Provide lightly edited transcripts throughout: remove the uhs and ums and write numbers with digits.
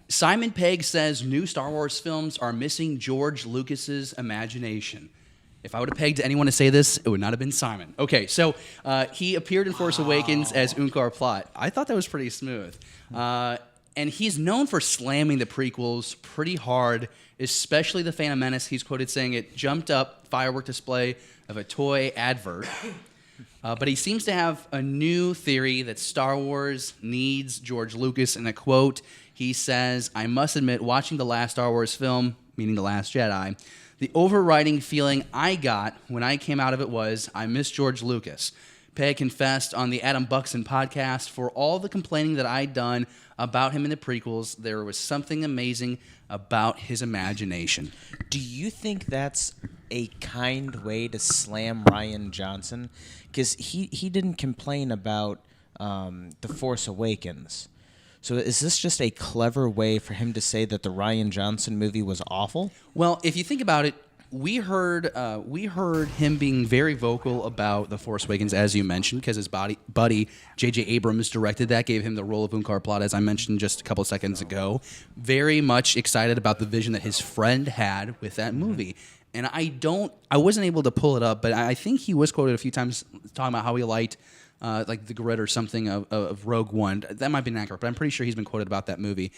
Simon Pegg says new Star Wars films are missing George Lucas's imagination. If I would have pegged anyone to say this, it would not have been Simon. Okay, so he appeared in Force Awakens as Unkar Plutt. I thought that was pretty smooth. And he's known for slamming the prequels pretty hard, especially The Phantom Menace. He's quoted saying it jumped up firework display of a toy advert. But he seems to have a new theory that Star Wars needs George Lucas. In a quote, he says, "I must admit, watching the last Star Wars film, meaning The Last Jedi, the overriding feeling I got when I came out of it was, I miss George Lucas." Pegg confessed on the Adam Buxton podcast, "For all the complaining that I'd done about him in the prequels, there was something amazing about his imagination." Do you think that's a kind way to slam Rian Johnson? Because he didn't complain about The Force Awakens. So is this just a clever way for him to say that the Rian Johnson movie was awful? Well, if you think about it, we heard him being very vocal about The Force Awakens, as you mentioned, because his buddy J.J. Abrams directed that, gave him the role of Unkar Plutt, as I mentioned just a couple of seconds ago. Very much excited about the vision that his friend had with that movie. And I wasn't able to pull it up, but I think he was quoted a few times talking about how he liked like the grid or something of Rogue One. That might be inaccurate, but I'm pretty sure he's been quoted about that movie.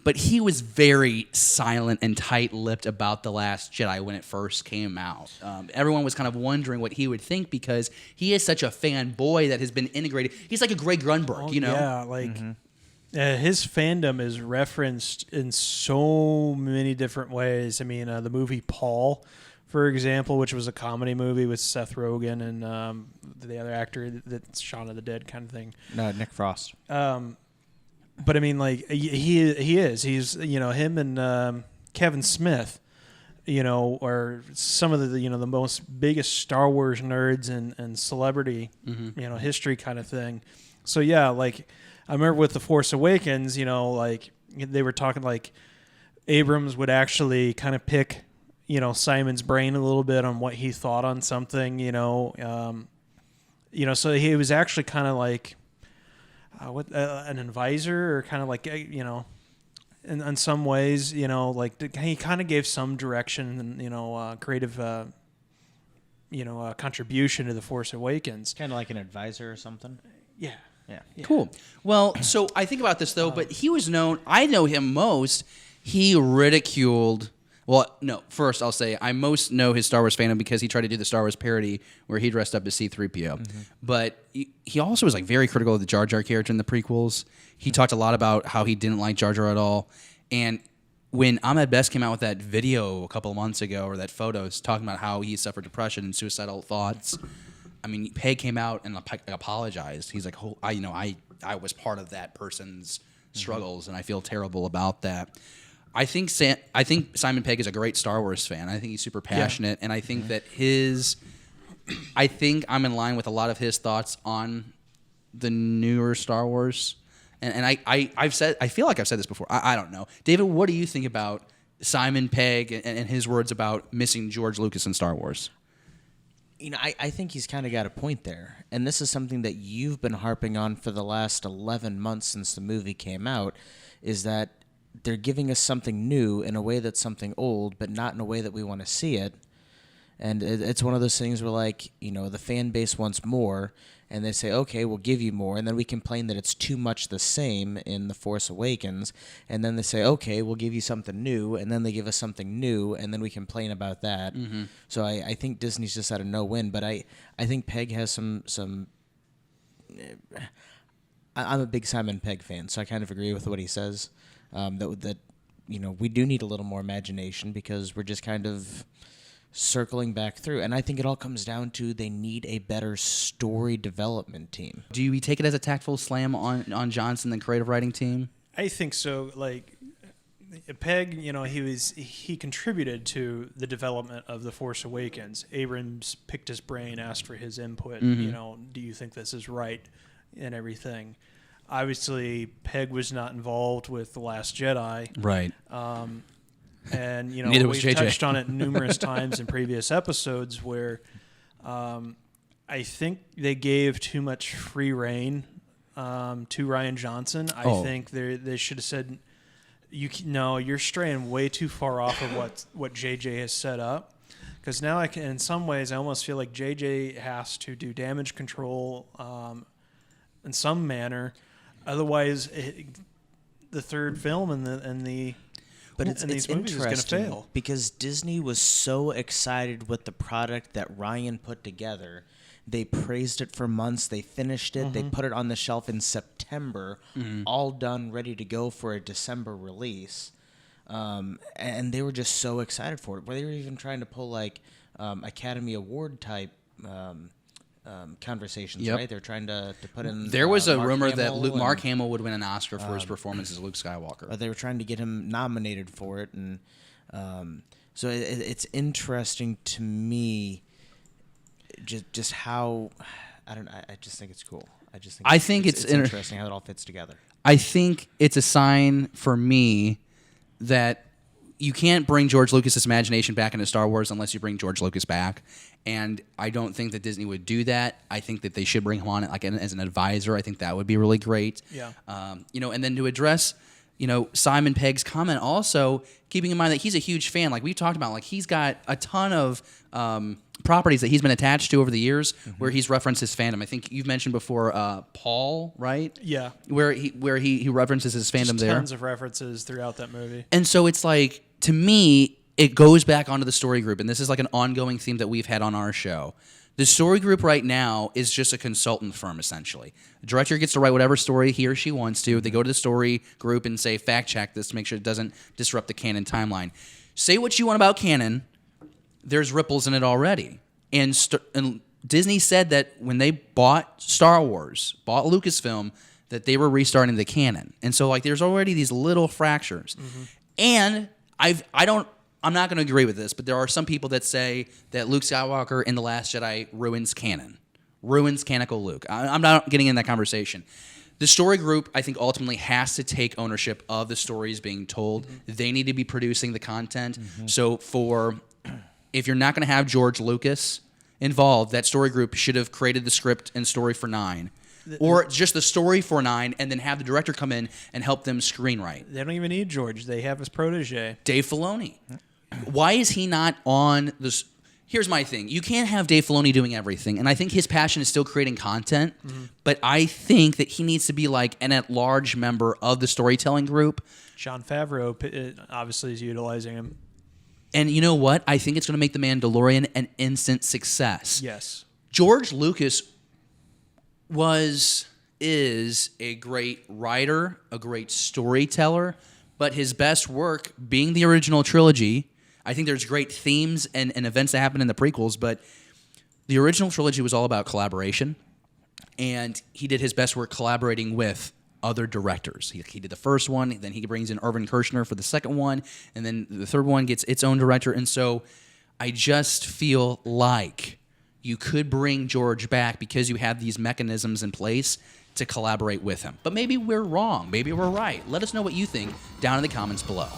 But he was very silent and tight-lipped about The Last Jedi when it first came out. Everyone was kind of wondering what he would think because he is such a fanboy that has been integrated. He's like a Greg Grunberg, you know? Yeah, like his fandom is referenced in so many different ways. I mean, the movie Paul, for example, which was a comedy movie with Seth Rogen and the other actor that's Shaun of the Dead kind of thing. No, Nick Frost. But I mean, like he's him and Kevin Smith, are some of the the most biggest Star Wars nerds and celebrity history kind of thing. So yeah, like I remember with The Force Awakens, like they were talking like Abrams would actually kind of pick Simon's brain a little bit on what he thought on something, so he was actually kind of like. An advisor, or kind of like in some ways, like he kind of gave some direction and creative, contribution to The Force Awakens. Kind of like an advisor or something. Yeah. Cool. Well, so I think about this though, but he was known. I know him most. He ridiculed. Well, no. First, I'll say I most know his Star Wars fandom because he tried to do the Star Wars parody where he dressed up as C-3PO. But he also was like very critical of the Jar Jar character in the prequels. He talked a lot about how he didn't like Jar Jar at all. And when Ahmed Best came out with that video a couple of months ago, or that photos talking about how he suffered depression and suicidal thoughts, I mean, Pegg came out and apologized. He's like, oh, I was part of that person's struggles, and I feel terrible about that. I think Simon Pegg is a great Star Wars fan. I think he's super passionate, and I think that I think I'm in line with a lot of his thoughts on the newer Star Wars. And I feel like I've said this before. I don't know. David, what do you think about Simon Pegg and his words about missing George Lucas in Star Wars? I think he's kind of got a point there. And this is something that you've been harping on for the last 11 months since the movie came out, is that they're giving us something new in a way that's something old, but not in a way that we want to see it. And it's one of those things where, like, the fan base wants more, and they say, okay, we'll give you more. And then we complain that it's too much the same in The Force Awakens. And then they say, okay, we'll give you something new. And then they give us something new, and then we complain about that. So I think Disney's just at a no-win. But I think Pegg has some I'm a big Simon Pegg fan, so I kind of agree with what he says. That we do need a little more imagination because we're just kind of circling back through. And I think it all comes down to they need a better story development team. Do you take it as a tactful slam on Johnson, the creative writing team? I think so. Like Pegg, he contributed to the development of The Force Awakens. Abrams picked his brain, asked for his input. Do you think this is right, and everything. Obviously, Pegg was not involved with The Last Jedi. Right. And, Neither was we've JJ. touched on it numerous times in previous episodes where I think they gave too much free reign to Rian Johnson. I think they should have said, No, you're straying way too far off of what JJ has set up. Because now in some ways, I almost feel like JJ has to do damage control in some manner. Otherwise, the third film and the But it's these movies is going to interesting fail. because Disney was so excited with the product that Ryan put together. They praised it for months. They finished it. They put it on the shelf in September, all done, ready to go for a December release. And they were just so excited for it. Where they were even trying to pull like Academy Award type conversations, Yep. right? They're trying to put in. There was a Mark rumor that Hamill Mark and- Hamill would win an Oscar for his performance as Luke Skywalker. Or they were trying to get him nominated for it, and so it's interesting to me. Just how I don't. I just think it's cool. I think it's interesting how it all fits together. I think it's a sign for me that you can't bring George Lucas's imagination back into Star Wars unless you bring George Lucas back. And I don't think that Disney would do that. I think that they should bring him on like as an advisor. I think that would be really great. Yeah. And then to address, Simon Pegg's comment also, keeping in mind that he's a huge fan. Like we talked about, like he's got a ton of properties that he's been attached to over the years where he's referenced his fandom. I think you've mentioned before Paul, right? Yeah. Where he references his fandom there. Tons of references throughout that movie. And so it's like, to me, it goes back onto the story group, and this is like an ongoing theme that we've had on our show. The story group right now is just a consultant firm, essentially. The director gets to write whatever story he or she wants to. They go to the story group and say, fact check this to make sure it doesn't disrupt the canon timeline. Say what you want about canon. There's ripples in it already. And Disney said that when they bought Star Wars, bought Lucasfilm, that they were restarting the canon. And so like there's already these little fractures. And I'm not going to agree with this, but there are some people that say that Luke Skywalker in The Last Jedi ruins canon, ruins canonical Luke. I'm not getting in that conversation. The story group, I think, ultimately has to take ownership of the stories being told. They need to be producing the content. So if you're not going to have George Lucas involved, that story group should have created the script and story for 9. Or just the story for 9, and then have the director come in and help them screenwrite. They don't even need George. They have his protege. Dave Filoni. Why is he not on this? Here's my thing. You can't have Dave Filoni doing everything, and I think his passion is still creating content, but I think that he needs to be like an at-large member of the storytelling group. Jon Favreau obviously is utilizing him. And you know what? I think it's going to make The Mandalorian an instant success. Yes. George Lucas is a great writer, a great storyteller, but his best work being the original trilogy. I think there's great themes and events that happen in the prequels, but the original trilogy was all about collaboration, and he did his best work collaborating with other directors. He did the first one, then he brings in Irvin Kershner for the second one, and then the third one gets its own director. And so I just feel like you could bring George back because you have these mechanisms in place to collaborate with him. But maybe we're wrong. Maybe we're right. Let us know what you think down in the comments below.